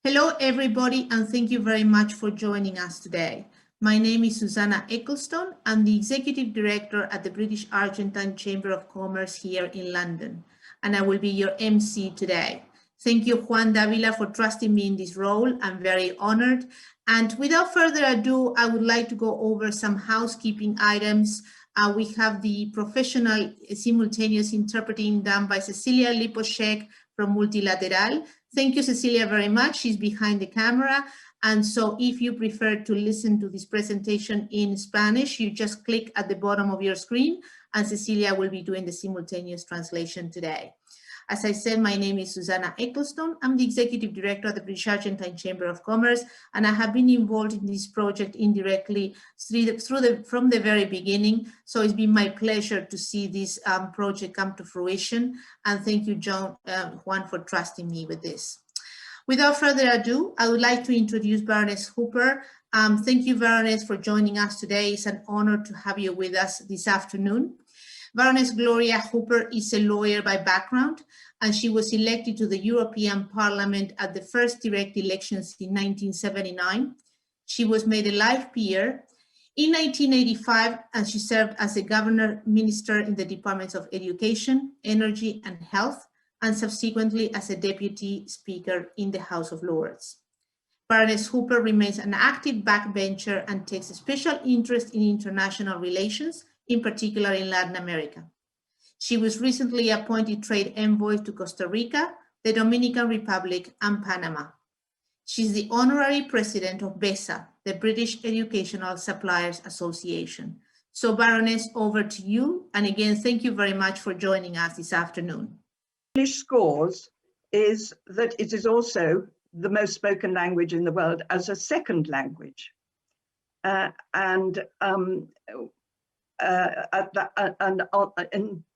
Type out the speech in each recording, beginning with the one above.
Hello, everybody, and thank you very much for joining us today. My name is Susanna Ecclestone. I'm the Executive Director at the British Argentine Chamber of Commerce here in London, and I will be your MC today. Thank you, Juan Davila, for trusting me in this role. I'm very honored. And without further ado, I would like to go over some housekeeping items. We have the professional simultaneous interpreting done by Cecilia Liposhek from Multilateral. Thank you, Cecilia, very much. She's behind the camera. And so if you prefer to listen to this presentation in Spanish, you just click at the bottom of your screen and Cecilia will be doing the simultaneous translation today. As I said, my name is Susanna Ecclestone. I'm the Executive Director of the British Argentine Chamber of Commerce, and I have been involved in this project indirectly from the very beginning. So it's been my pleasure to see this project come to fruition. And thank you, Juan, for trusting me with this. Without further ado, I would like to introduce Baroness Hooper. Thank you, Baroness, for joining us today. It's an honor to have you with us this afternoon. Baroness Gloria Hooper is a lawyer by background, and she was elected to the European Parliament at the first direct elections in 1979. She was made a life peer in 1985, and she served as a governor minister in the Departments of Education, Energy, and Health, and subsequently as a deputy speaker in the House of Lords. Baroness Hooper remains an active backbencher and takes a special interest in international relations, in particular in Latin America. She was recently appointed trade envoy to Costa Rica, the Dominican Republic, and Panama. She's the honorary president of BESA, the British Educational Suppliers Association. So Baroness, over to you. And again, thank you very much for joining us this afternoon. English scores is that it is also the most spoken language in the world as a second language. In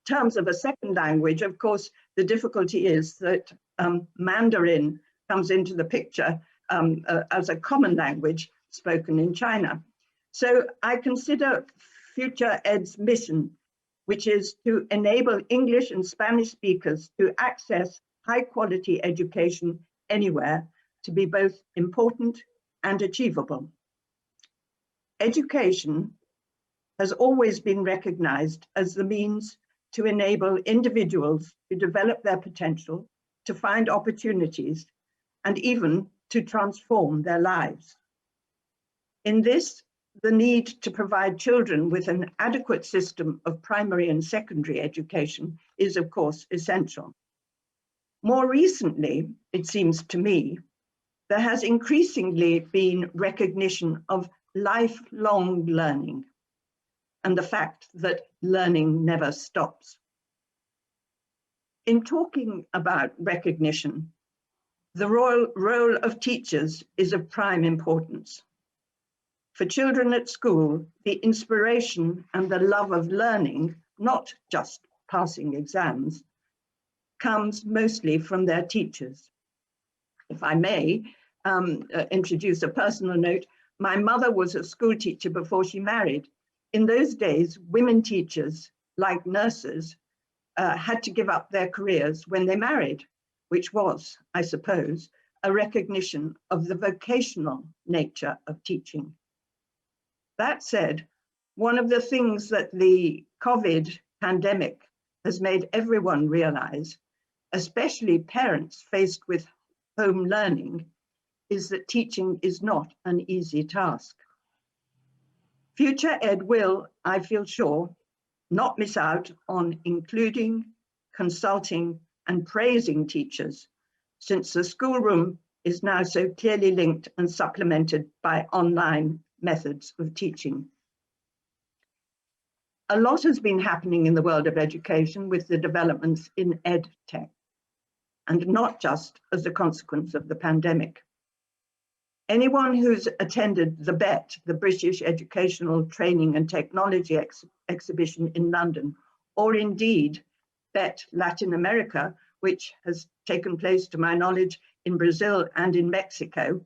terms of a second language, of course, the difficulty is that Mandarin comes into the picture as a common language spoken in China. So I consider FuturED's mission, which is to enable English and Spanish speakers to access high quality education anywhere, to be both important and achievable. Education has always been recognized as the means to enable individuals to develop their potential, to find opportunities, and even to transform their lives. In this, the need to provide children with an adequate system of primary and secondary education is, of course, essential. More recently, it seems to me, there has increasingly been recognition of lifelong learning and the fact that learning never stops. In talking about recognition, the role of teachers is of prime importance. For children at school, the inspiration and the love of learning, not just passing exams, comes mostly from their teachers. If I may introduce a personal note, my mother was a school teacher before she married. In those days, women teachers, like nurses, had to give up their careers when they married, which was, I suppose, a recognition of the vocational nature of teaching. That said, one of the things that the COVID pandemic has made everyone realize, especially parents faced with home learning, is that teaching is not an easy task. FuturED will, I feel sure, not miss out on including, consulting, and praising teachers, since the schoolroom is now so clearly linked and supplemented by online methods of teaching. A lot has been happening in the world of education with the developments in EdTech, and not just as a consequence of the pandemic. Anyone who's attended the BET, the British Educational Training and Technology exhibition in London, or indeed BET Latin America, which has taken place, to my knowledge, in Brazil and in Mexico,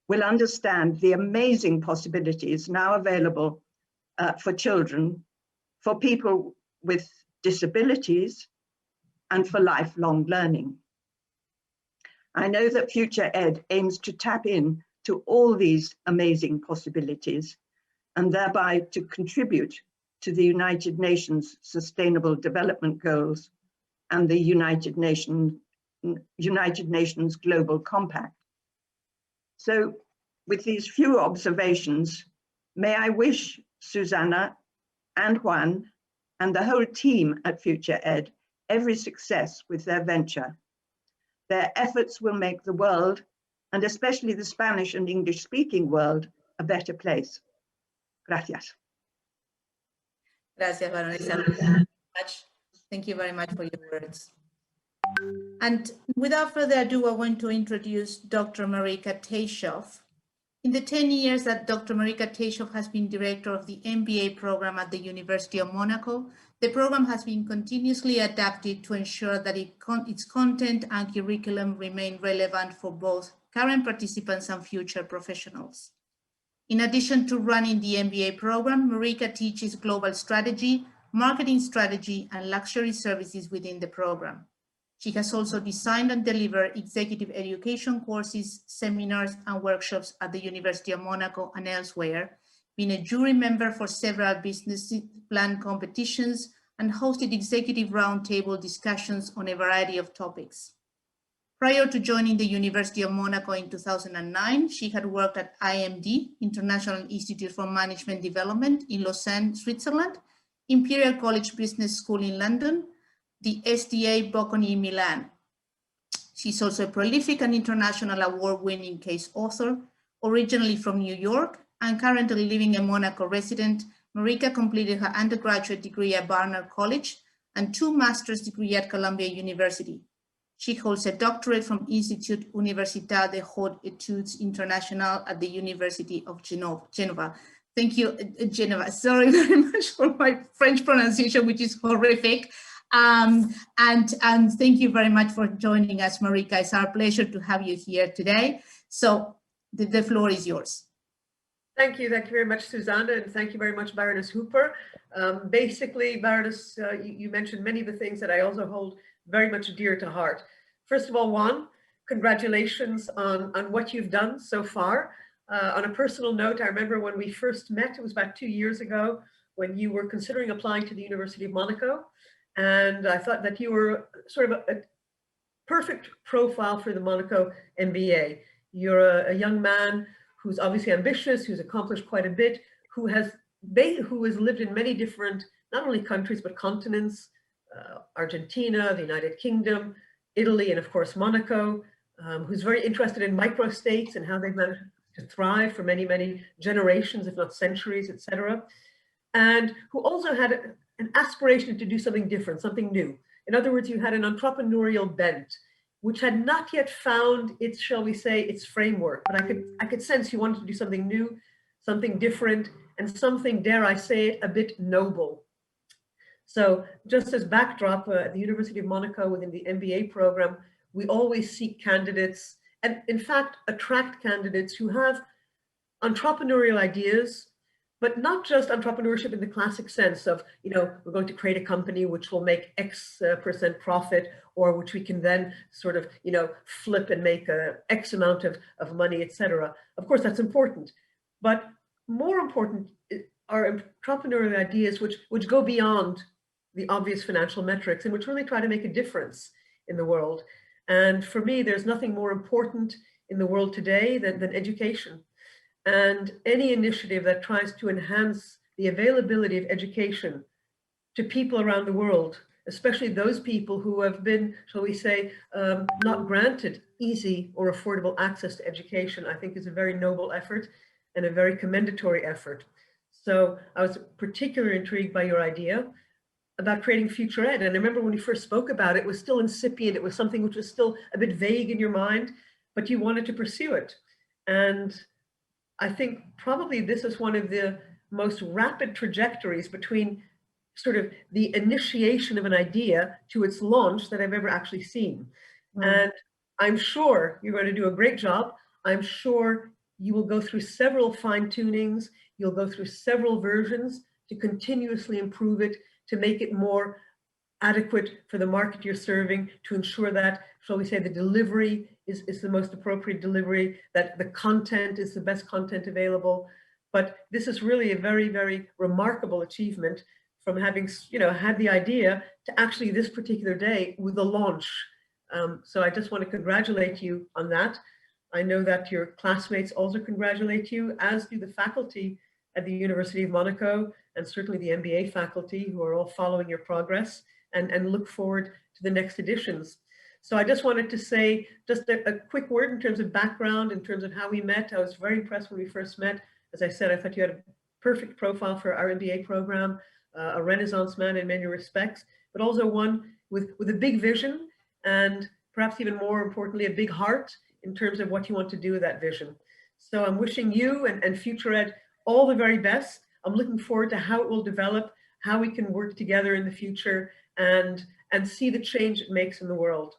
will understand the amazing possibilities now available for children, for people with disabilities, and for lifelong learning. I know that FuturED aims to tap in to all these amazing possibilities and thereby to contribute to the United Nations Sustainable Development Goals and the United Nations Global Compact. So with these few observations, may I wish Susanna and Juan and the whole team at FuturED every success with their venture. Their efforts will make the world, and especially the Spanish and English speaking world, a better place. Gracias. Gracias, Baronesa. Thank you very much for your words. And without further ado, I want to introduce Dr. Marika Tayshoff. In the 10 years that Dr. Marika Tayshoff has been director of the MBA program at the University of Monaco, the program has been continuously adapted to ensure that its content and curriculum remain relevant for both current participants and future professionals. In addition to running the MBA program, Marika teaches global strategy, marketing strategy, and luxury services within the program. She has also designed and delivered executive education courses, seminars, and workshops at the University of Monaco and elsewhere, been a jury member for several business plan competitions, and hosted executive roundtable discussions on a variety of topics. Prior to joining the University of Monaco in 2009, she had worked at IMD, International Institute for Management Development in Lausanne, Switzerland, Imperial College Business School in London, the SDA Bocconi in Milan. She's also a prolific and international award-winning case author, originally from New York and currently living a Monaco resident. Marika completed her undergraduate degree at Barnard College and 2 master's degrees at Columbia University. She holds a doctorate from Institut Universitaire des Hautes Études Internationales at the University of Geneva. Thank you, Geneva. Sorry very much for my French pronunciation, which is horrific. And thank you very much for joining us, Marika. It's our pleasure to have you here today. So the floor is yours. Thank you very much, Susanna, and thank you very much, Baroness Hooper. Basically, Baroness, you mentioned many of the things that I also hold very much dear to heart. First of all, Juan, congratulations on what you've done so far. On a personal note, I remember when we first met, it was about 2 years ago, when you were considering applying to the University of Monaco. And I thought that you were sort of a perfect profile for the Monaco MBA. You're a young man who's obviously ambitious, who's accomplished quite a bit, who has lived in many different, not only countries, but continents, Argentina, the United Kingdom, Italy, and of course, Monaco, who's very interested in microstates and how they've managed to thrive for many, many generations, if not centuries, etc. And who also had an aspiration to do something different, something new. In other words, you had an entrepreneurial bent, which had not yet found its, shall we say, its framework. But I could sense you wanted to do something new, something different, and something, dare I say it, a bit noble. So just as backdrop, at the University of Monaco within the MBA program, we always seek candidates and in fact attract candidates who have entrepreneurial ideas, but not just entrepreneurship in the classic sense of, we're going to create a company which will make X percent profit, or which we can then sort of, flip and make X amount of money, etc. Of course, that's important, but more important are entrepreneurial ideas which go beyond the obvious financial metrics and which really try to make a difference in the world. And for me, there's nothing more important in the world today than education. And any initiative that tries to enhance the availability of education to people around the world, especially those people who have been, shall we say, not granted easy or affordable access to education, I think is a very noble effort and a very commendatory effort. So I was particularly intrigued by your idea about creating FuturED. And I remember when you first spoke about it, it was still incipient. It was something which was still a bit vague in your mind, but you wanted to pursue it. And I think probably this is one of the most rapid trajectories between sort of the initiation of an idea to its launch that I've ever actually seen. And I'm sure you're going to do a great job. I'm sure you will go through several fine tunings. You'll go through several versions to continuously improve it, to make it more adequate for the market you're serving, to ensure that, shall we say, the delivery is the most appropriate delivery, that the content is the best content available. But this is really a very, very remarkable achievement from having, had the idea to actually this particular day with the launch. So I just want to congratulate you on that. I know that your classmates also congratulate you, as do the faculty at the University of Monaco, and certainly the MBA faculty, who are all following your progress and look forward to the next editions. So I just wanted to say just a quick word in terms of background, in terms of how we met. I was very impressed when we first met. As I said, I thought you had a perfect profile for our MBA program, a Renaissance man in many respects, but also one with a big vision, and perhaps even more importantly, a big heart in terms of what you want to do with that vision. So I'm wishing you and FuturED all the very best. I'm looking forward to how it will develop, how we can work together in the future, and see the change it makes in the world.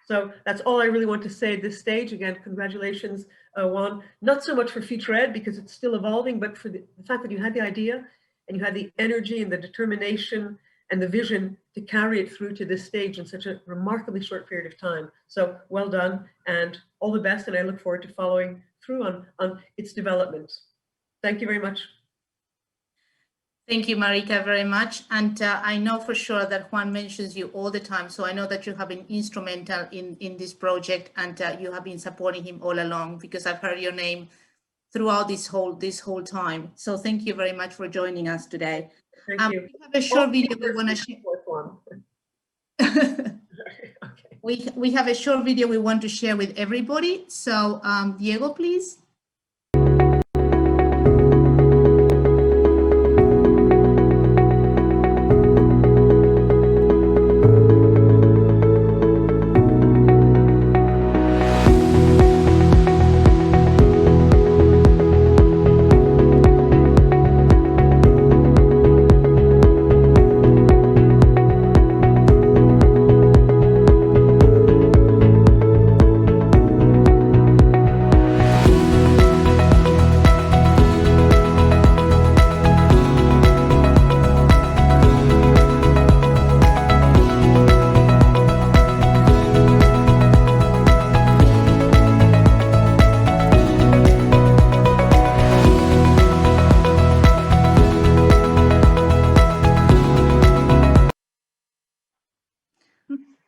So that's all I really want to say at this stage. Again, congratulations, Juan. Not so much for FuturED because it's still evolving, but for the fact that you had the idea and you had the energy and the determination and the vision to carry it through to this stage in such a remarkably short period of time. So well done and all the best. And I look forward to following through on its development. Thank you very much. Thank you, Marika, very much. And I know for sure that Juan mentions you all the time. So I know that you have been instrumental in this project, and you have been supporting him all along, because I've heard your name throughout this whole time. So thank you very much for joining us today. Thank you. We have a short video we want to share. Okay. We have a short video we want to share with everybody. So Diego, please.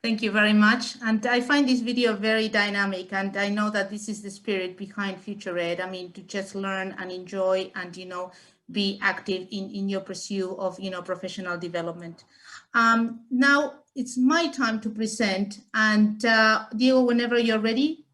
Thank you very much. And I find this video very dynamic, and I know that this is the spirit behind FuturED. I mean, to just learn and enjoy and, be active in your pursuit of, professional development. Now it's my time to present, and Diego, whenever you're ready.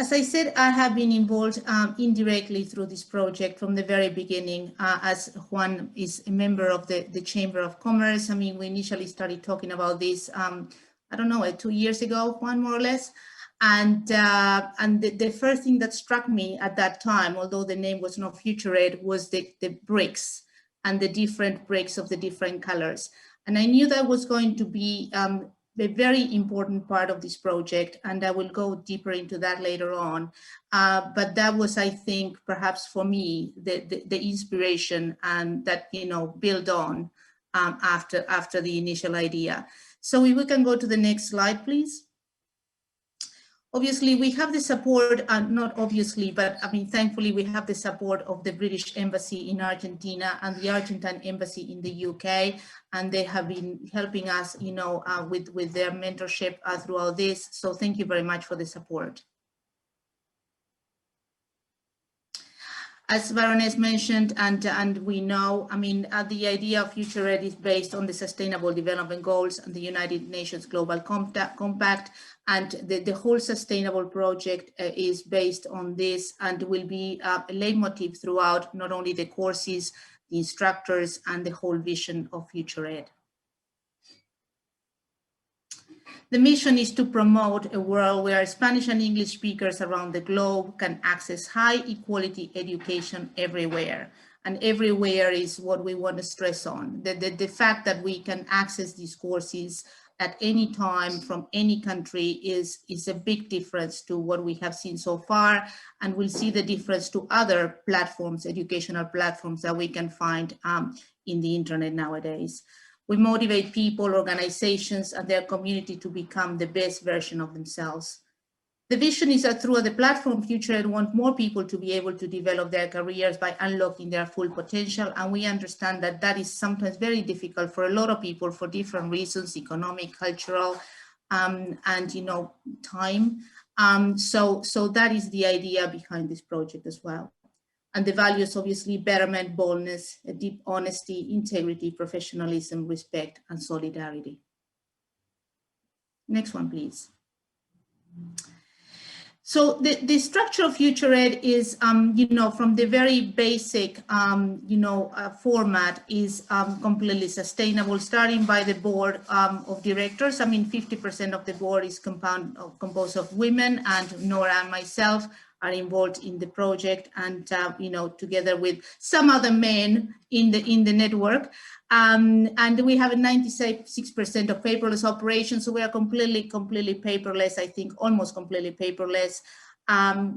As I said, I have been involved indirectly through this project from the very beginning, as Juan is a member of the Chamber of Commerce. I mean, we initially started talking about this, I don't know, 2 years ago, Juan, more or less. And the first thing that struck me at that time, although the name was not FuturED, was the bricks and the different bricks of the different colors. And I knew that was going to be a very important part of this project, and I will go deeper into that later on. But that was, I think, perhaps for me, the inspiration, and that, build on after the initial idea. So if we can go to the next slide, please. Obviously, we have the support, not obviously, but I mean, thankfully, we have the support of the British Embassy in Argentina and the Argentine Embassy in the UK, and they have been helping us, with their mentorship throughout this. So thank you very much for the support. As Baroness mentioned, and we know, I mean, the idea of FuturED is based on the Sustainable Development Goals and the United Nations Global Compact, and the whole sustainable project is based on this, and will be a leitmotif throughout not only the courses, the instructors, and the whole vision of FuturED. The mission is to promote a world where Spanish and English speakers around the globe can access high equality education everywhere. And everywhere is what we want to stress on. The fact that we can access these courses at any time from any country is a big difference to what we have seen so far. And we'll see the difference to other platforms, educational platforms that we can find in the internet nowadays. We motivate people, organizations, and their community to become the best version of themselves. The vision is that through the platform, FuturED want more people to be able to develop their careers by unlocking their full potential. And we understand that that is sometimes very difficult for a lot of people for different reasons, economic, cultural, and time. So that is the idea behind this project as well. And the values, obviously, betterment, boldness, deep honesty, integrity, professionalism, respect, and solidarity. Next one, please. So the structure of FuturED is, from the very basic, format is completely sustainable, starting by the board of directors. I mean, 50% of the board is composed of women, and Nora and myself are involved in the project, and together with some other men in the network. And we have a 96% of paperless operations, so we are completely paperless. I think almost completely paperless.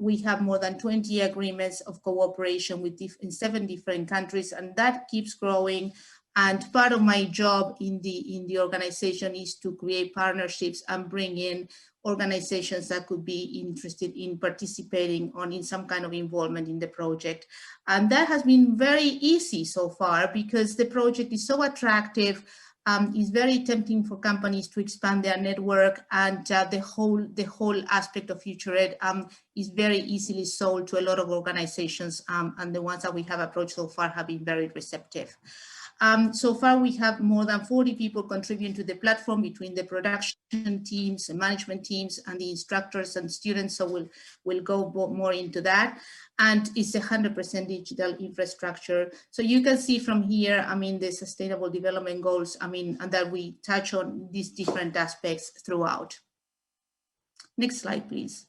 We have more than 20 agreements of cooperation in 7 different countries, and that keeps growing. And part of my job in the organization is to create partnerships and bring in organizations that could be interested in participating in some kind of involvement in the project. And that has been very easy so far because the project is so attractive. It's very tempting for companies to expand their network, and the whole aspect of FuturED is very easily sold to a lot of organizations, and the ones that we have approached so far have been very receptive. So far, we have more than 40 people contributing to the platform between the production teams, the management teams, and the instructors and students. So we'll go more into that. And it's 100% digital infrastructure. So you can see from here, I mean, the sustainable development goals, I mean, and that we touch on these different aspects throughout. Next slide, please.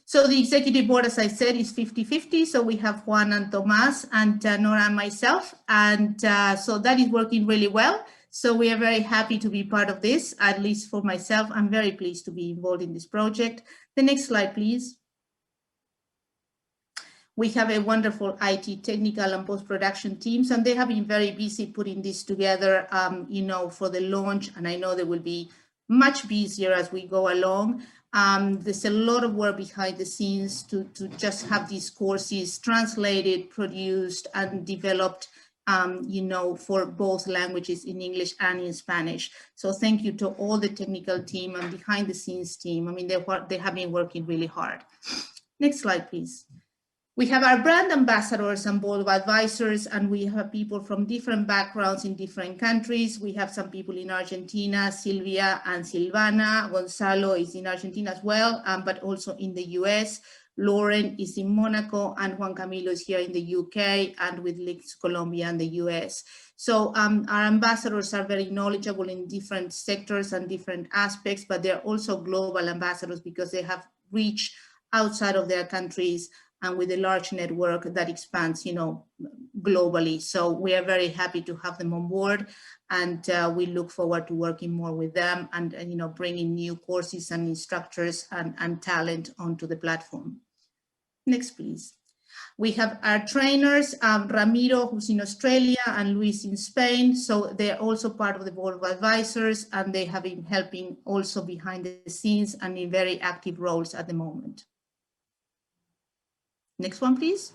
So the executive board, as I said, is 50-50. So we have Juan and Tomas and Nora and myself. And so that is working really well. So we are very happy to be part of this, at least for myself. I'm very pleased to be involved in this project. The next slide, please. We have a wonderful IT technical and post-production teams, and they have been very busy putting this together, for the launch. And I know they will be much busier as we go along. There's a lot of work behind the scenes to just have these courses translated, produced, and developed, for both languages, in English and in Spanish. So thank you to all the technical team and behind the scenes team. I mean, they have been working really hard. Next slide, please. We have our brand ambassadors and board of advisors, and we have people from different backgrounds in different countries. We have some people in Argentina, Silvia and Silvana. Gonzalo is in Argentina as well, but also in the US. Lauren is in Monaco, and Juan Camilo is here in the UK, and with links Colombia and the US. So our ambassadors are very knowledgeable in different sectors and different aspects, but they're also global ambassadors because they have reach outside of their countries, and with a large network that expands, globally. So we are very happy to have them on board, and we look forward to working more with them and bringing new courses and instructors and talent onto the platform. Next, please. We have our trainers, Ramiro, who's in Australia, and Luis in Spain. So they're also part of the board of advisors, and they have been helping also behind the scenes and in very active roles at the moment. Next one, please.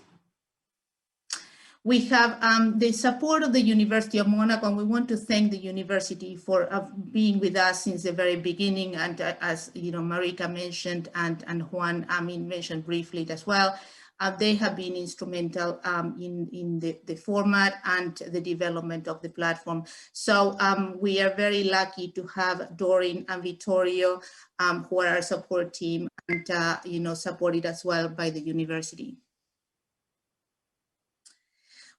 We have the support of the University of Monaco, and we want to thank the university for being with us since the very beginning. And as Marika mentioned, and Juan mentioned briefly as well, they have been instrumental in the format and the development of the platform. So we are very lucky to have Doreen and Vittorio, who are our support team, and supported as well by the university.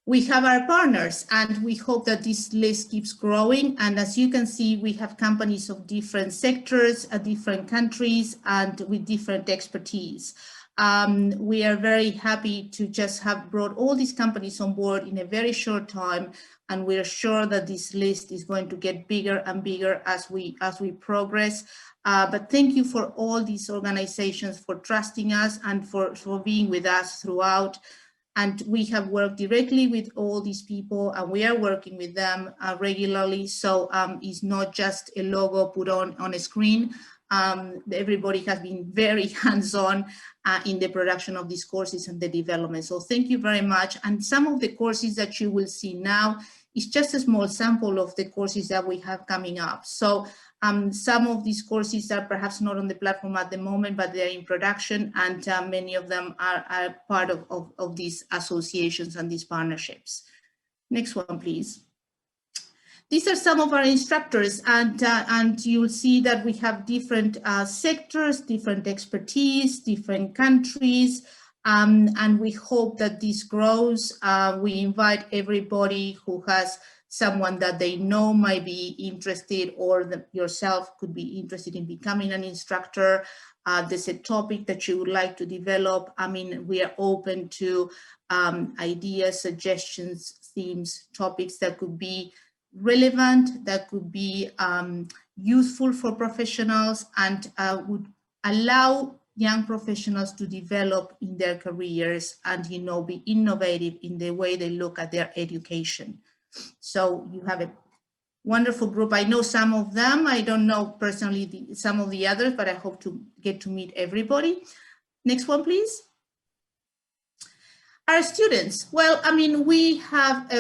We have our partners, and we hope that this list keeps growing. And as you can see, we have companies of different sectors, different countries, and with different expertise. We are very happy to just have brought all these companies on board in a very short time, and we are sure that this list is going to get bigger and bigger as we progress. But thank you for all these organizations for trusting us and for being with us throughout. And we have worked directly with all these people, and we are working with them regularly. So it's not just a logo put on a screen. Everybody has been very hands-on in the production of these courses and the development. So thank you very much. And some of the courses that you will see now is just a small sample of the courses that we have coming up. So some of these courses are perhaps not on the platform at the moment, but they're in production, and many of them are part of these associations and these partnerships. Next one, please. These are some of our instructors, and you'll see that we have different sectors, different expertise, different countries, and we hope that this grows. We invite everybody who has someone that they know might be interested, or yourself could be interested in becoming an instructor. There's a topic that you would like to develop. I mean, we are open to ideas, suggestions, themes, topics that could be relevant, that could be useful for professionals, and would allow young professionals to develop in their careers and, you know, be innovative in the way they look at their education. So you have a wonderful group. I know some of them. I don't know personally some of the others, but I hope to get to meet everybody. Next one, please. Our students. Well, I mean, we have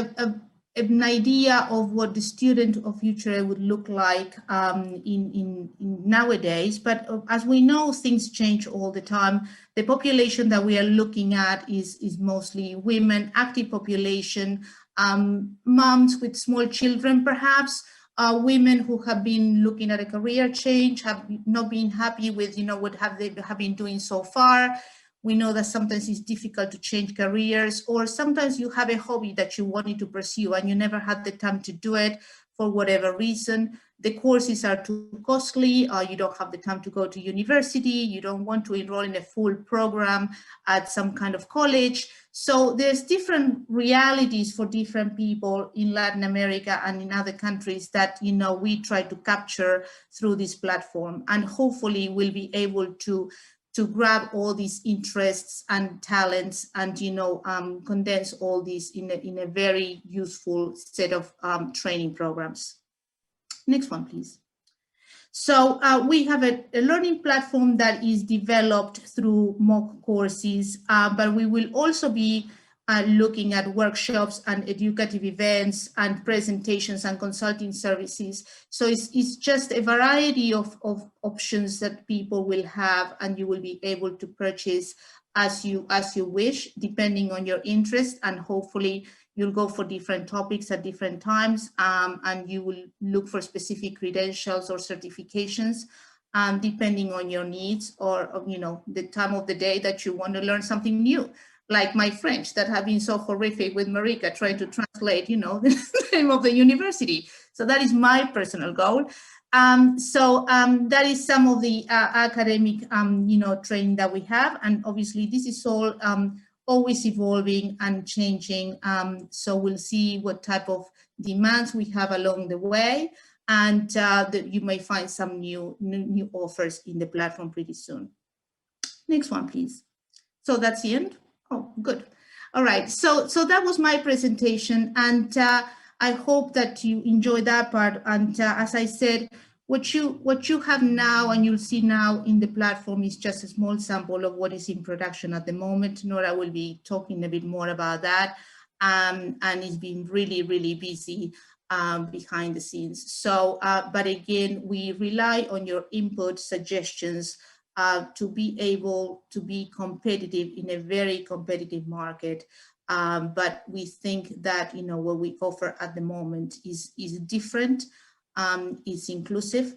an idea of what the student of FuturED would look like in nowadays, but as we know, things change all the time. The population that we are looking at is mostly women, active population, moms with small children, perhaps, women who have been looking at a career change, have not been happy with, you know, what they have been doing so far. We know that sometimes it's difficult to change careers, or sometimes you have a hobby that you wanted to pursue and you never had the time to do it for whatever reason. The courses are too costly, you don't have the time to go to university, you don't want to enroll in a full program at some kind of college. So there's different realities for different people in Latin America and in other countries that, you know, we try to capture through this platform, and hopefully we'll be able to grab all these interests and talents and, you know, condense all these in a very useful set of training programs. Next one, please. So we have a learning platform that is developed through mock courses, but we will also be looking at workshops and educative events and presentations and consulting services. So it's just a variety of options that people will have, and you will be able to purchase as you wish, depending on your interest, and hopefully you'll go for different topics at different times, and you will look for specific credentials or certifications, depending on your needs, or, you know, the time of the day that you want to learn something new. Like my French that have been so horrific with Marika trying to translate, you know, the name of the university. So that is my personal goal. That is some of the academic, you know, training that we have. And obviously this is all always evolving and changing. So we'll see what type of demands we have along the way. And you may find some new offers in the platform pretty soon. Next one, please. So that's the end. Oh, good. All right. So that was my presentation, and I hope that you enjoyed that part. And as I said, what you have now and you'll see now in the platform is just a small sample of what is in production at the moment. Nora will be talking a bit more about that, and it's been really, really busy behind the scenes. So, but again, we rely on your input, suggestions, to be able to be competitive in a very competitive market. But we think that, you know, what we offer at the moment is different, it's inclusive,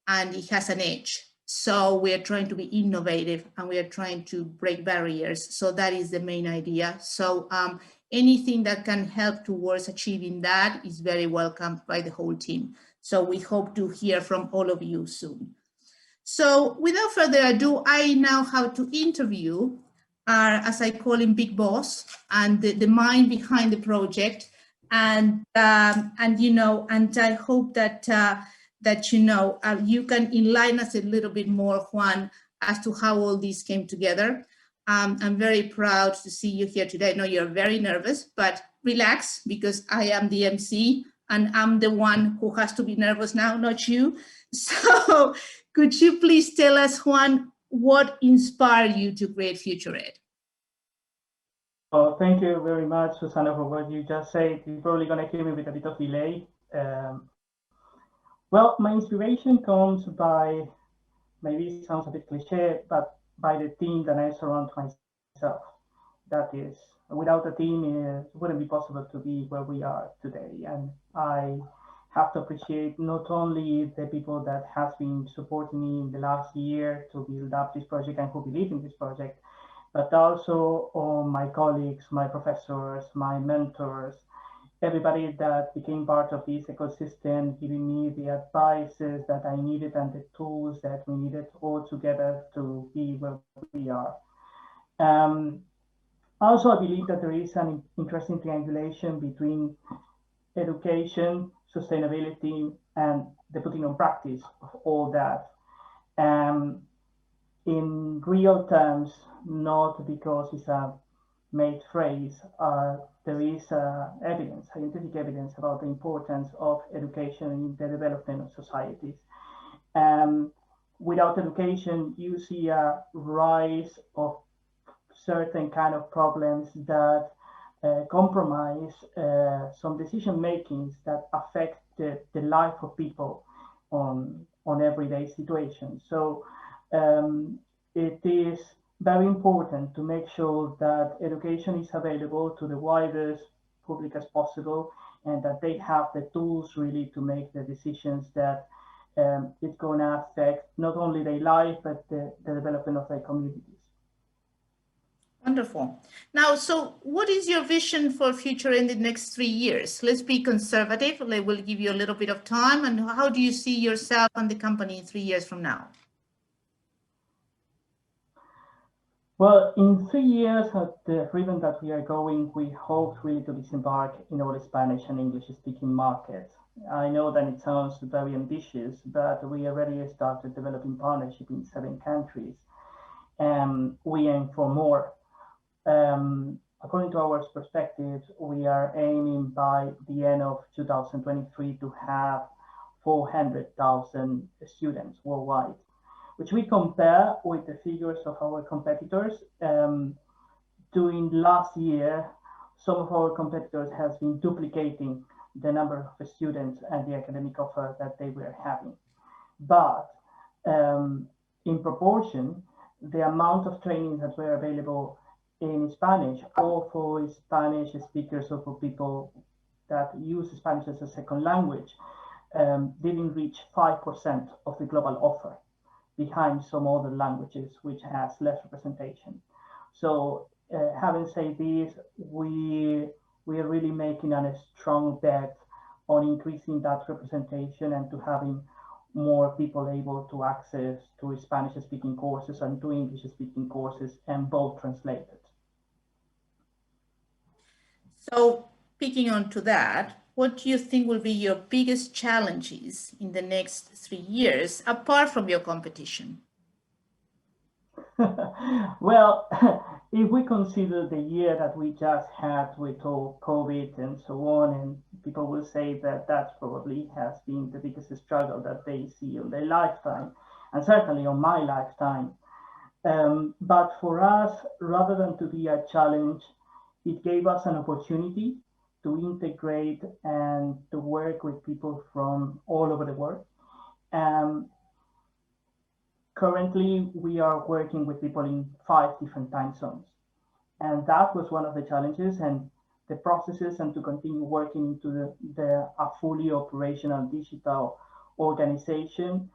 and it has an edge. So we are trying to be innovative, and we are trying to break barriers. So that is the main idea. So anything that can help towards achieving that is very welcome by the whole team. So we hope to hear from all of you soon. So without further ado, I now have to interview our, as I call him, big boss, and the mind behind the project. And you know, and I hope that you know, you can enlighten us a little bit more, Juan, as to how all this came together. I'm very proud to see you here today. I know you're very nervous, but relax, because I am the MC and I'm the one who has to be nervous now, not you. So could you please tell us, Juan, what inspired you to create FuturED? Oh, thank you very much, Susanna, for what you just said. You're probably going to hear me with a bit of delay. Well, my inspiration comes by, maybe it sounds a bit cliche, but by the team that I surround myself. That is, without a team, it wouldn't be possible to be where we are today. And I have to appreciate not only the people that has been supporting me in the last year to build up this project and who believe in this project, but also all my colleagues, my professors, my mentors, everybody that became part of this ecosystem, giving me the advices that I needed and the tools that we needed all together to be where we are. Um, Also, I believe that there is an interesting triangulation between education, sustainability, and the putting on practice of all that. Um, in real terms, not because it's a made phrase, there is evidence, scientific evidence about the importance of education in the development of societies. Um, Without education, you see a rise of certain kind of problems that compromise some decision makings that affect the life of people on everyday situations. So it is very important to make sure that education is available to the widest public as possible, and that they have the tools really to make the decisions that it's going to affect not only their life, but the development of their communities. Wonderful. Now, so what is your vision for future in the next 3 years? Let's be conservative. I will give you a little bit of time. And how do you see yourself and the company in 3 years from now? Well, in 3 years at the rhythm that we are going, we hope really to disembark in all Spanish and English speaking markets. I know that it sounds very ambitious, but we already started developing partnership in 7 countries. And we aim for more. According to our perspectives, we are aiming by the end of 2023 to have 400,000 students worldwide, which we compare with the figures of our competitors. During last year, some of our competitors has been duplicating the number of students and the academic offer that they were having. But in proportion, the amount of training that were available in Spanish, or for Spanish speakers or for people that use Spanish as a second language, didn't reach 5% of the global offer, behind some other languages which has less representation. So having said this, we are really making a strong bet on increasing that representation and to having more people able to access to Spanish speaking courses and to English speaking courses, and both translated. So picking on to that, what do you think will be your biggest challenges in the next 3 years, apart from your competition? Well, if we consider the year that we just had with all COVID and so on, and people will say that that probably has been the biggest struggle that they see in their lifetime, and certainly on my lifetime. But for us, rather than to be a challenge, it gave us an opportunity to integrate and to work with people from all over the world. Currently, we are working with people in 5 different time zones. And that was one of the challenges, and the processes, and to continue working into a fully operational digital organization.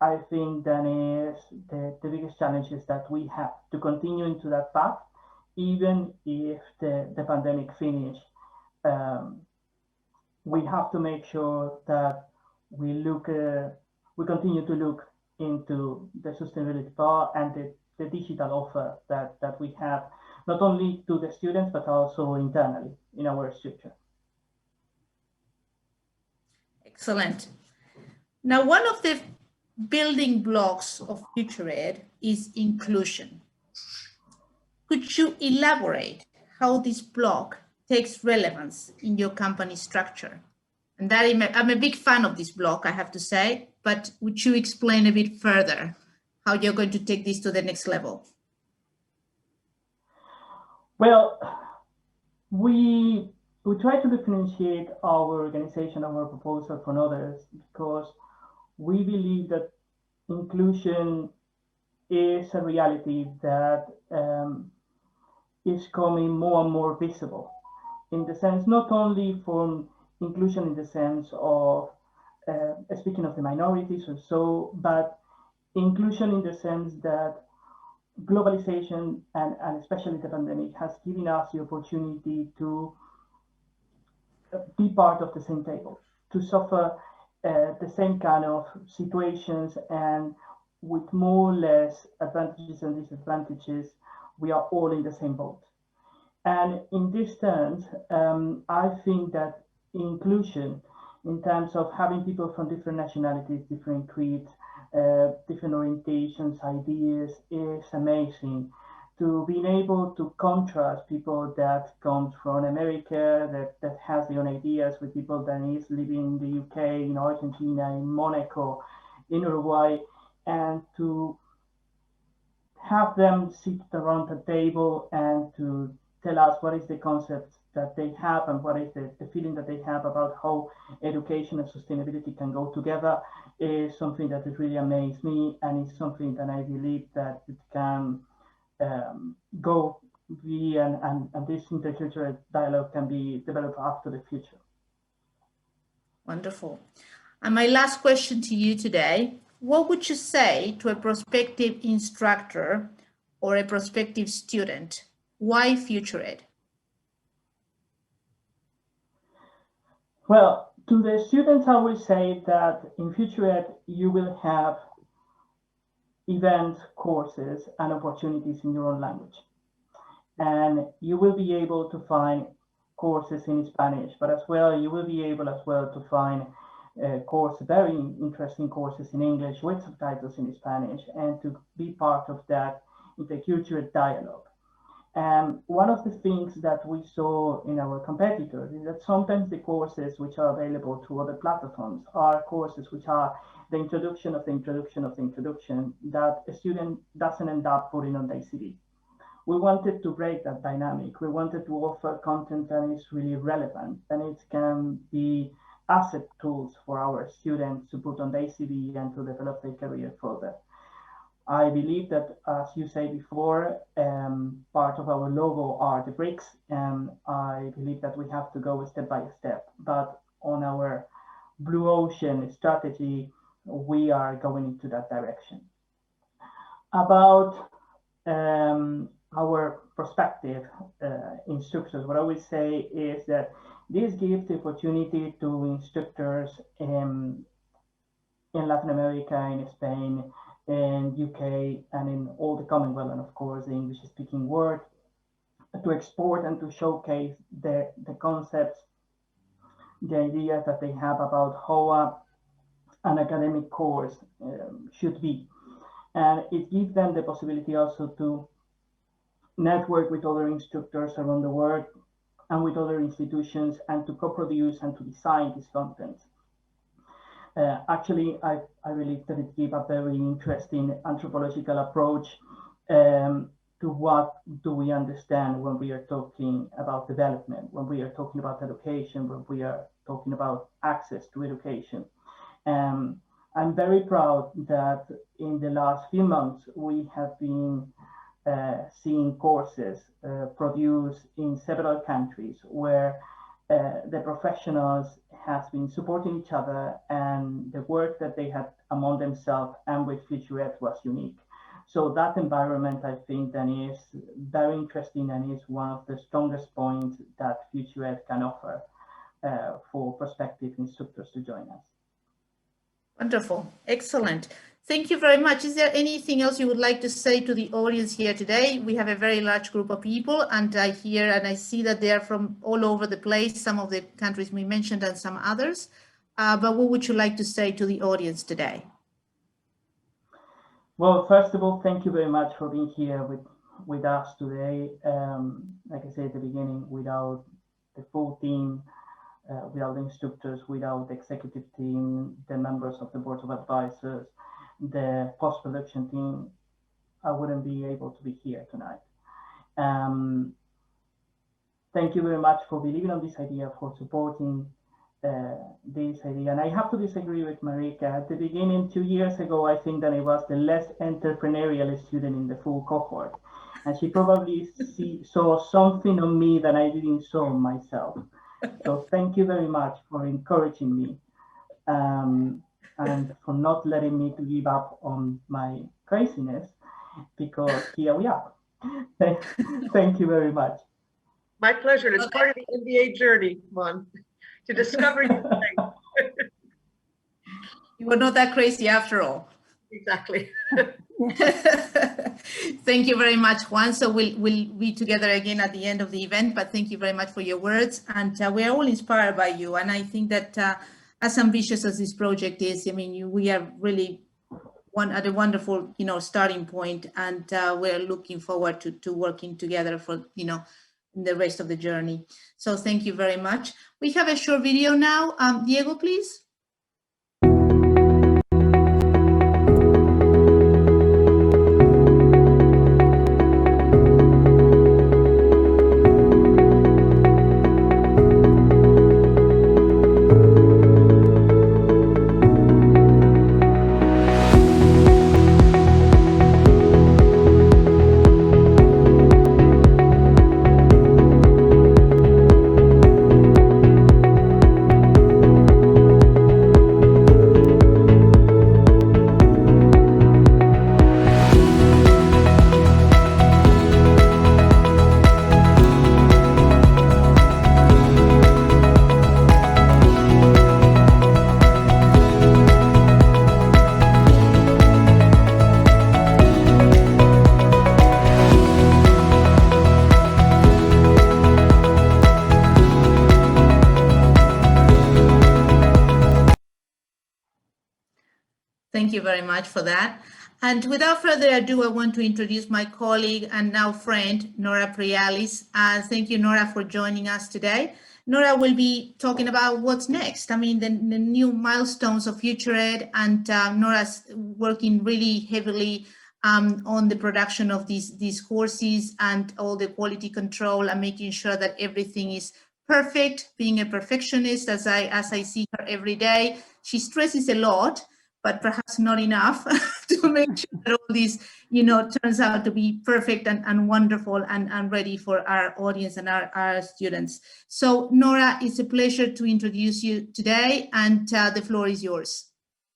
I think that is the biggest challenges that we have to continue into that path, even if the pandemic finish. We have to make sure that we continue to look into the sustainability part and the digital offer that we have, not only to the students, but also internally in our structure. Excellent. Now, one of the building blocks of FuturED is inclusion. Could you elaborate how this block takes relevance in your company structure? And that I'm a big fan of this block, I have to say, but would you explain a bit further how you're going to take this to the next level? Well, we try to differentiate our organization, our proposal from others, because we believe that inclusion is a reality that is coming more and more visible, in the sense not only from inclusion in the sense of speaking of the minorities or so, but inclusion in the sense that globalization and especially the pandemic has given us the opportunity to be part of the same table, to suffer the same kind of situations, and with more or less advantages and disadvantages, we are all in the same boat. And in this terms, I think that inclusion, in terms of having people from different nationalities, different creeds, different orientations, ideas, is amazing. To being able to contrast people that comes from America, that has their own ideas, with people that is living in the UK, in Argentina, in Monaco, in Uruguay, and to have them sit around the table and to tell us what is the concept that they have and what is the feeling that they have about how education and sustainability can go together, is something that has really amazed me, and it's something that I believe that it can go be and this intercultural dialogue can be developed after the future. Wonderful. And my last question to you today, what would you say to a prospective instructor or a prospective student? Why FuturED? Well, to the students, I will say that in FuturED, you will have events, courses, and opportunities in your own language. And you will be able to find courses in Spanish, but as well, you will be able as well to find very interesting courses in English with subtitles in Spanish, and to be part of that intercultural dialogue. And one of the things that we saw in our competitors is that sometimes the courses which are available to other platforms are courses which are the introduction of the introduction of the introduction that a student doesn't end up putting on their CV. We wanted to break that dynamic. We wanted to offer content that is really relevant, and it can be asset tools for our students to put on their CV and to develop their career further. I believe that, as you say before, part of our logo are the bricks, and I believe that we have to go step by step. But on our blue ocean strategy, we are going into that direction. About our prospective instructors, what I would say is that this gives the opportunity to instructors in Latin America, in Spain, in UK, and in all the Commonwealth, and of course the English-speaking world, to export and to showcase the concepts, the ideas that they have about how an academic course should be. And it gives them the possibility also to network with other instructors around the world and with other institutions, and to co-produce and to design this content. Actually, I believe that it gives a very interesting anthropological approach to what do we understand when we are talking about development, when we are talking about education, when we are talking about access to education. I'm very proud that in the last few months, we have been seeing courses produced in several countries where the professionals has been supporting each other, and the work that they had among themselves and with FuturED was unique. So that environment, I think, then is very interesting and is one of the strongest points that FuturED can offer for prospective instructors to join us. Wonderful, excellent. Thank you very much. Is there anything else you would like to say to the audience here today? We have a very large group of people, and I hear and I see that they are from all over the place, some of the countries we mentioned and some others. But what would you like to say to the audience today? Well, first of all, thank you very much for being here with us today. Like I said at the beginning, without the full team, without the instructors, without the executive team, the members of the board of advisors, the post-production team, I wouldn't be able to be here tonight. Thank you very much for believing on this idea, for supporting this idea. And I have to disagree with Marika. At the beginning, 2 years ago, I think that I was the less entrepreneurial student in the full cohort. And she probably saw something on me that I didn't saw on myself. So thank you very much for encouraging me and for not letting me to give up on my craziness, because here we are. Thank you very much. My pleasure. And it's part of the MBA journey, Juan, to discover your strengths. You were not that crazy after all. Exactly. Thank you very much, Juan. So we'll be together again at the end of the event, but thank you very much for your words. And we are all inspired by you. And I think that as ambitious as this project is, I mean, we are really at a wonderful, starting point, and we're looking forward to working together for, the rest of the journey. So thank you very much. We have a short video now. Diego, please. Thank you very much for that. And without further ado, I want to introduce my colleague and now friend, Nora Prialis. Thank you, Nora, for joining us today. Nora will be talking about what's next. I mean, the new milestones of FuturED, and Nora's working really heavily on the production of these courses and all the quality control and making sure that everything is perfect, being a perfectionist, as I see her every day. She stresses a lot, but perhaps not enough to make sure that all this, turns out to be perfect and wonderful and ready for our audience and our students. So Nora, it's a pleasure to introduce you today, and the floor is yours.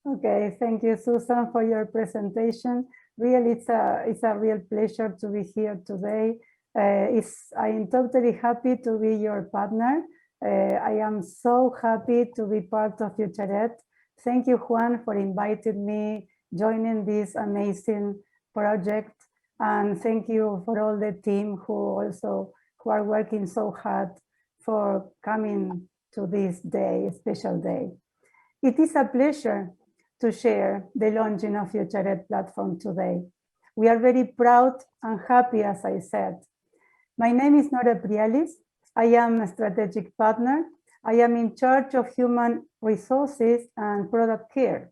Okay, thank you, Susan, for your presentation. Really, it's a real pleasure to be here today. I am totally happy to be your partner. I am so happy to be part of FuturED. Thank you, Juan, for inviting me, joining this amazing project. And thank you for all the team who are working so hard for coming to this day, special day. It is a pleasure to share the launching of FuturED platform today. We are very proud and happy, as I said. My name is Nora Prialis. I am a strategic partner. I am in charge of human resources and product care.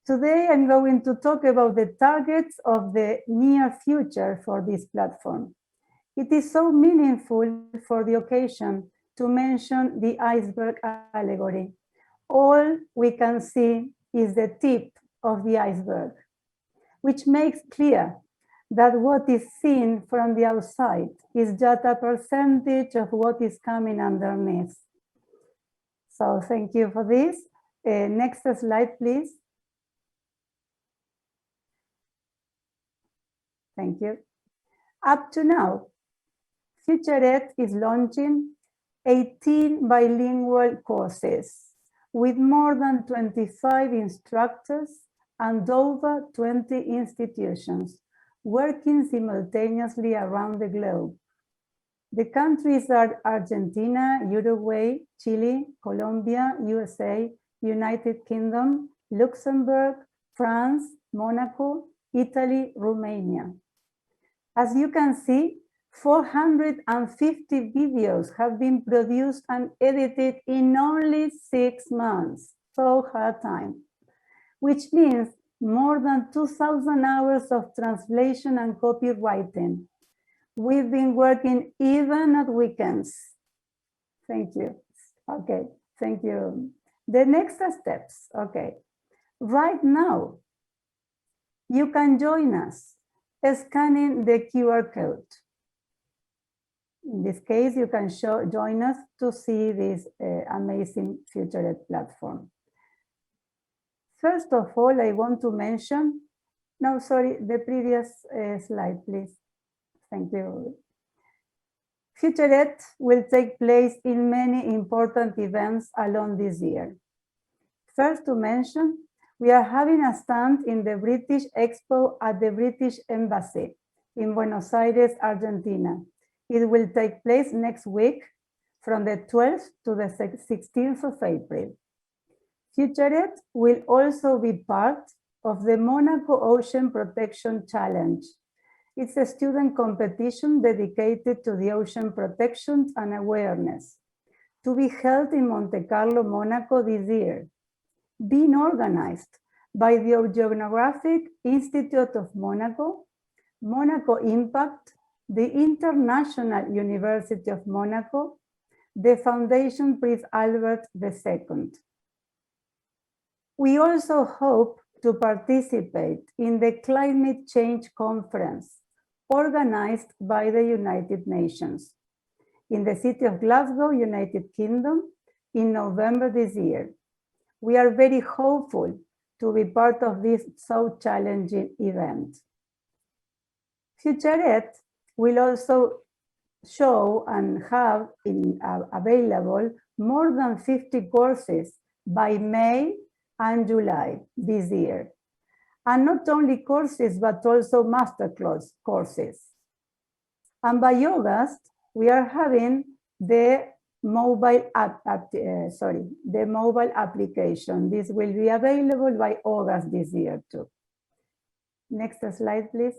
Today, I'm going to talk about the targets of the near future for this platform. It is so meaningful for the occasion to mention the iceberg allegory. All we can see is the tip of the iceberg, which makes clear that what is seen from the outside is just a percentage of what is coming underneath. So thank you for this. Next slide, please. Thank you. Up to now, FuturED is launching 18 bilingual courses with more than 25 instructors and over 20 institutions working simultaneously around the globe. The countries are Argentina, Uruguay, Chile, Colombia, USA, United Kingdom, Luxembourg, France, Monaco, Italy, Romania. As you can see, 450 videos have been produced and edited in only 6 months, so hard time, which means more than 2,000 hours of translation and copywriting. We've been working even at weekends. Thank you. Okay, thank you. The next steps, okay. Right now, you can join us scanning the QR code. In this case, you can join us to see this amazing FuturED platform. First of all, I want to mention, no, sorry, the previous slide, please. Thank you. FuturED will take place in many important events along this year. First to mention, we are having a stand in the British Expo at the British Embassy in Buenos Aires, Argentina. It will take place next week from the 12th to the 16th of April. FuturED will also be part of the Monaco Ocean Protection Challenge. It's a student competition dedicated to the ocean protection and awareness, to be held in Monte Carlo, Monaco this year, being organized by the Oceanographic Institute of Monaco, Monaco Impact, the International University of Monaco, the Foundation Prince Albert II. We also hope to participate in the Climate Change Conference organized by the United Nations in the city of Glasgow, United Kingdom, in November this year. We are very hopeful to be part of this so challenging event. FuturED will also show and have available more than 50 courses by May and July this year. And not only courses, but also masterclass courses. And by August, we are having the mobile application. This will be available by August this year too. Next slide, please.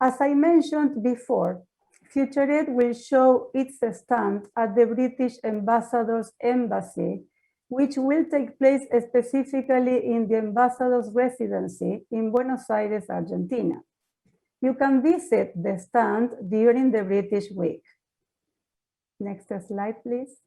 As I mentioned before, FuturED will show its stand at the British Ambassador's Embassy, which will take place specifically in the ambassador's residency in Buenos Aires, Argentina. You can visit the stand during the British Week. Next slide, please.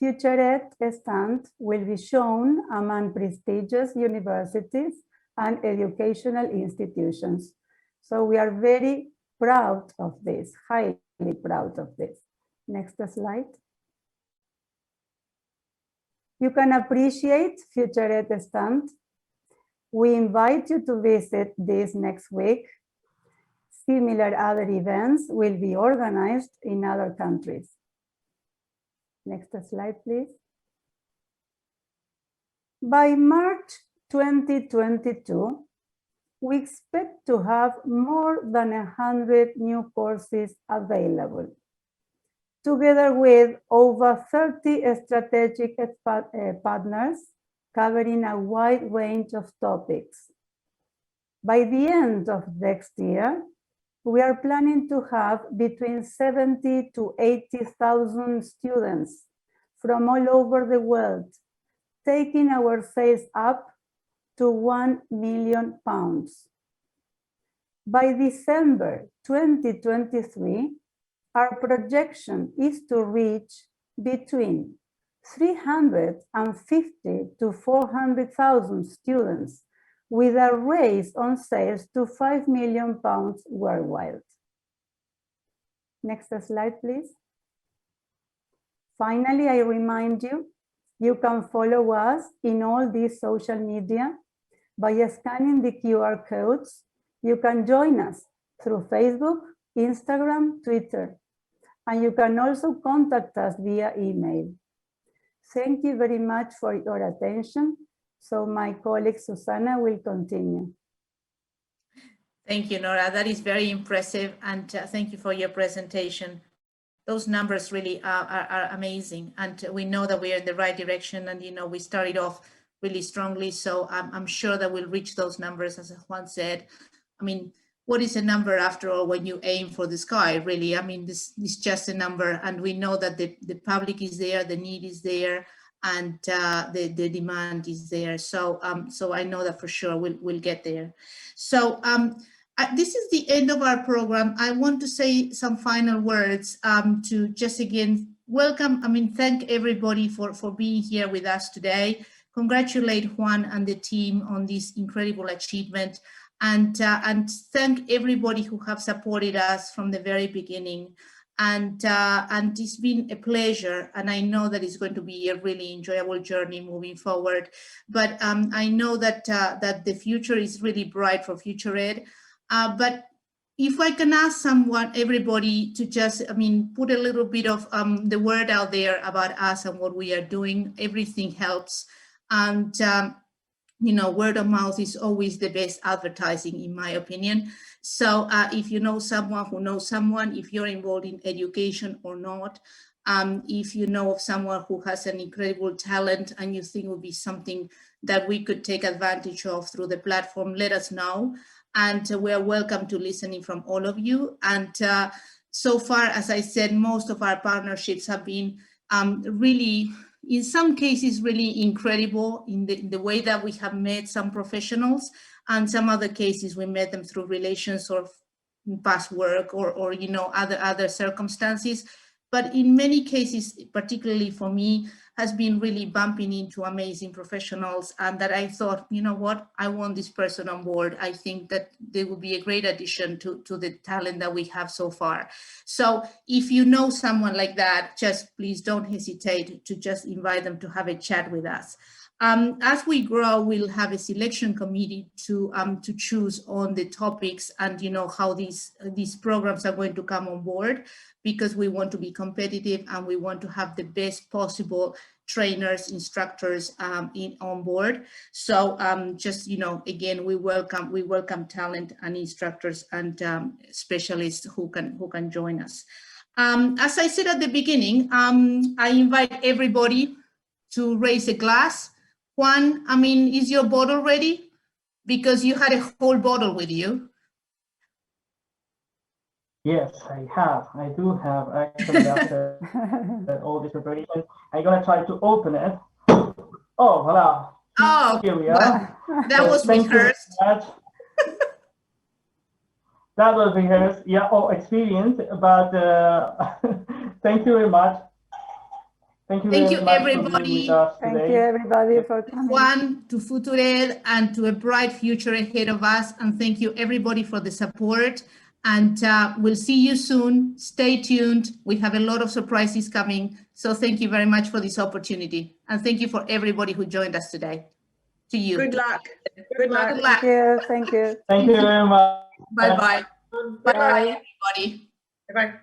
FuturED stand will be shown among prestigious universities and educational institutions. So we are very proud of this, highly proud of this. Next slide. You can appreciate FuturED stand. We invite you to visit this next week. Similar other events will be organized in other countries. Next slide, please. By March 2022, we expect to have more than 100 new courses available, together with over 30 strategic partners covering a wide range of topics. By the end of next year, we are planning to have between 70 to 80,000 students from all over the world, taking our sales up to £1 million. By December 2023, our projection is to reach between 350 to 400,000 students, with a raise on sales to £5 million worldwide. Next slide, please. Finally, I remind you, you can follow us in all these social media by scanning the QR codes. You can join us through Facebook, Instagram, Twitter, and you can also contact us via email. Thank you very much for your attention. So my colleague Susana will continue. Thank you, Nora. That is very impressive, and thank you for your presentation. Those numbers really are amazing, and we know that we are in the right direction. And we started off really strongly. So I'm sure that we'll reach those numbers, as Juan said. I mean, what is a number after all when you aim for the sky, really? I mean, this is just a number, and we know that the public is there, the need is there, and the demand is there. So so I know that for sure we'll get there. So this is the end of our program. I want to say some final words to just again welcome, thank everybody for being here with us today. Congratulate Juan and the team on this incredible achievement, and thank everybody who have supported us from the very beginning. And it's been a pleasure, and I know that it's going to be a really enjoyable journey moving forward. But I know that that the future is really bright for FuturED. But if I can ask everybody to just, put a little bit of the word out there about us and what we are doing, everything helps. And word of mouth is always the best advertising, in my opinion. So if you know someone who knows someone, if you're involved in education or not, if you know of someone who has an incredible talent and you think would be something that we could take advantage of through the platform, let us know. And we're welcome to listening from all of you. And so far, as I said, most of our partnerships have been really, in some cases, really incredible in the way that we have met some professionals, and some other cases we met them through relations or past work or other circumstances. But in many cases, particularly for me, has been really bumping into amazing professionals, and that I thought, you know what, I want this person on board. I think that they will be a great addition to the talent that we have so far. So if you know someone like that, just please don't hesitate to just invite them to have a chat with us. As we grow, we'll have a selection committee to choose on the topics and how these programs are going to come on board, because we want to be competitive and we want to have the best possible trainers, instructors on board. So just again, we welcome talent and instructors and specialists who can join us. As I said at the beginning, I invite everybody to raise a glass. Juan, is your bottle ready? Because you had a whole bottle with you. Yes, I do have, actually, after all this preparation. I'm gonna try to open it. Oh, voila. Oh, here we are. That was rehearsed. That was rehearsed, yeah, experience, but thank you very much. Thank you everybody. Thank you everybody for coming. Juan, to FuturED, and to a bright future ahead of us. And thank you everybody for the support. And we'll see you soon. Stay tuned. We have a lot of surprises coming. So thank you very much for this opportunity. And thank you for everybody who joined us today. To you. Good luck. Good luck. Good luck. Thank you. Thank you very much. Bye-bye. Bye-bye, everybody. Bye-bye.